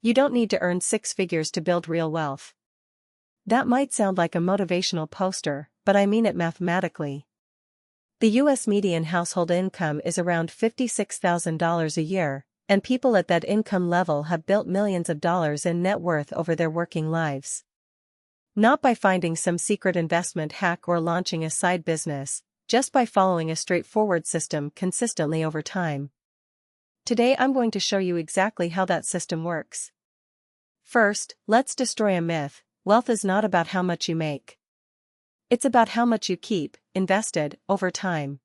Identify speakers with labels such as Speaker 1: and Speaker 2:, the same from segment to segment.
Speaker 1: You don't need to earn six figures to build real wealth. That might sound like a motivational poster, but I mean it mathematically. The U.S. median household income is around $56,000 a year, and people at that income level have built millions of dollars in net worth over their working lives. Not by finding some secret investment hack or launching a side business, just by following a straightforward system consistently over time. Today I'm going to show you exactly how that system works. First, let's destroy a myth: wealth is not about how much you make. It's about how much you keep, invested, over time.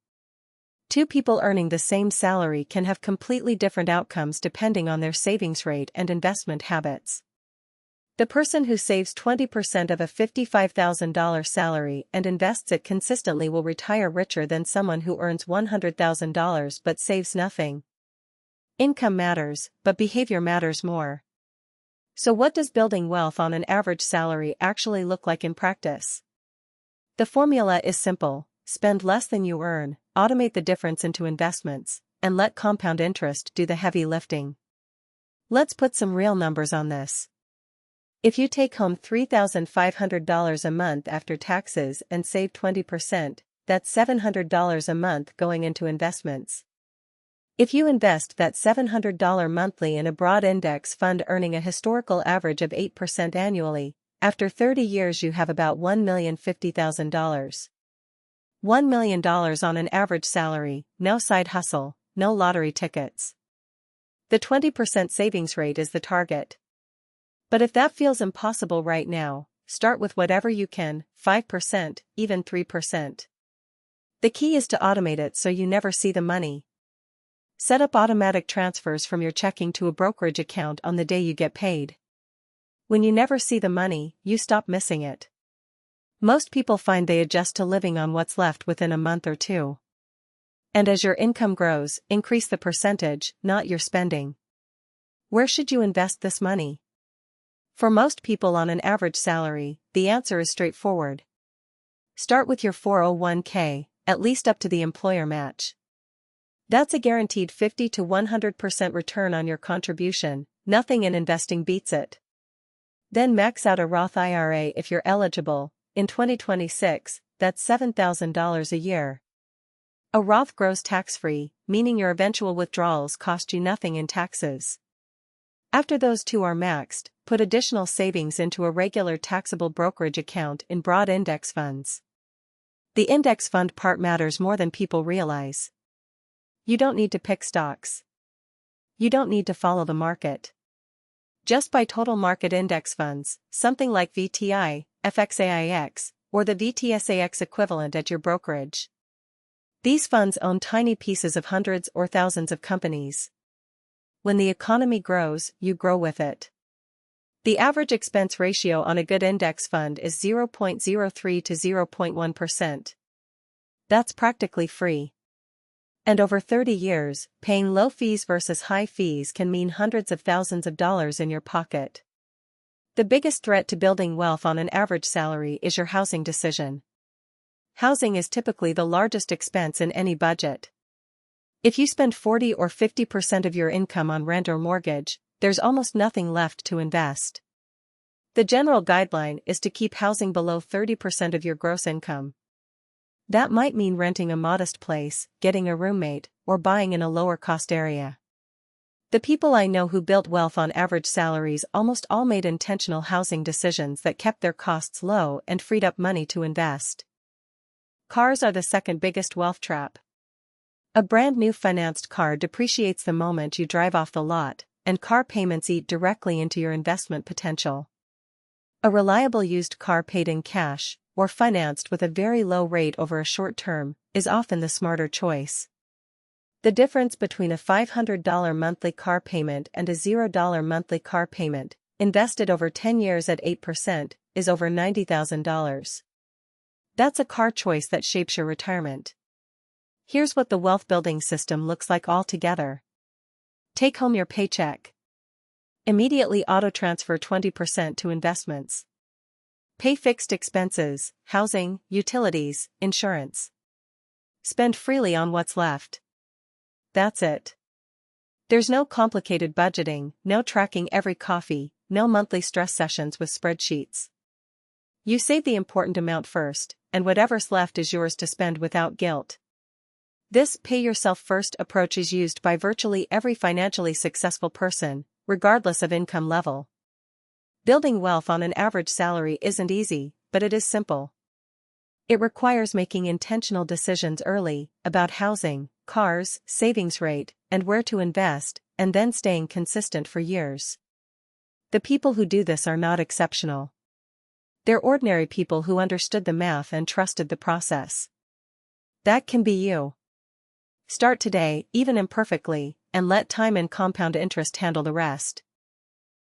Speaker 1: Two people earning the same salary can have completely different outcomes depending on their savings rate and investment habits. The person who saves 20% of a $55,000 salary and invests it consistently will retire richer than someone who earns $100,000 but saves nothing. Income matters, but behavior matters more. So what does building wealth on an average salary actually look like in practice? The formula is simple: spend less than you earn, automate the difference into investments, and let compound interest do the heavy lifting. Let's put some real numbers on this. If you take home $3,500 a month after taxes and save 20%, that's $700 a month going into investments. If you invest that $700 monthly in a broad index fund earning a historical average of 8% annually, after 30 years you have about $1,050,000. $1 million on an average salary, no side hustle, no lottery tickets. The 20% savings rate is the target. But if that feels impossible right now, start with whatever you can, 5%, even 3%. The key is to automate it so you never see the money. Set up automatic transfers from your checking to a brokerage account on the day you get paid. When you never see the money, you stop missing it. Most people find they adjust to living on what's left within a month or two. And as your income grows, increase the percentage, not your spending. Where should you invest this money? For most people on an average salary, the answer is straightforward. Start with your 401k, at least up to the employer match. That's a guaranteed 50 to 100% return on your contribution. Nothing in investing beats it. Then max out a Roth IRA if you're eligible. In 2026, that's $7,000 a year. A Roth grows tax-free, meaning your eventual withdrawals cost you nothing in taxes. After those two are maxed, put additional savings into a regular taxable brokerage account in broad index funds. The index fund part matters more than people realize. You don't need to pick stocks. You don't need to follow the market. Just buy total market index funds, something like VTI, FXAIX, or the VTSAX equivalent at your brokerage. These funds own tiny pieces of hundreds or thousands of companies. When the economy grows, you grow with it. The average expense ratio on a good index fund is 0.03 to 0.1%. That's practically free. And over 30 years, paying low fees versus high fees can mean hundreds of thousands of dollars in your pocket. The biggest threat to building wealth on an average salary is your housing decision. Housing is typically the largest expense in any budget. If you spend 40 or 50% of your income on rent or mortgage, there's almost nothing left to invest. The general guideline is to keep housing below 30% of your gross income. That might mean renting a modest place, getting a roommate, or buying in a lower-cost area. The people I know who built wealth on average salaries almost all made intentional housing decisions that kept their costs low and freed up money to invest. Cars are the second biggest wealth trap. A brand new financed car depreciates the moment you drive off the lot, and car payments eat directly into your investment potential. A reliable used car paid in cash, or financed with a very low rate over a short term, is often the smarter choice. The difference between a $500 monthly car payment and a $0 monthly car payment, invested over 10 years at 8%, is over $90,000. That's a car choice that shapes your retirement. Here's what the wealth building system looks like altogether. Take home your paycheck. Immediately auto-transfer 20% to investments. Pay fixed expenses, housing, utilities, insurance. Spend freely on what's left. That's it. There's no complicated budgeting, no tracking every coffee, no monthly stress sessions with spreadsheets. You save the important amount first, and whatever's left is yours to spend without guilt. This pay-yourself-first approach is used by virtually every financially successful person, regardless of income level. Building wealth on an average salary isn't easy, but it is simple. It requires making intentional decisions early, about housing, cars, savings rate, and where to invest, and then staying consistent for years. The people who do this are not exceptional. They're ordinary people who understood the math and trusted the process. That can be you. Start today, even imperfectly, and let time and compound interest handle the rest.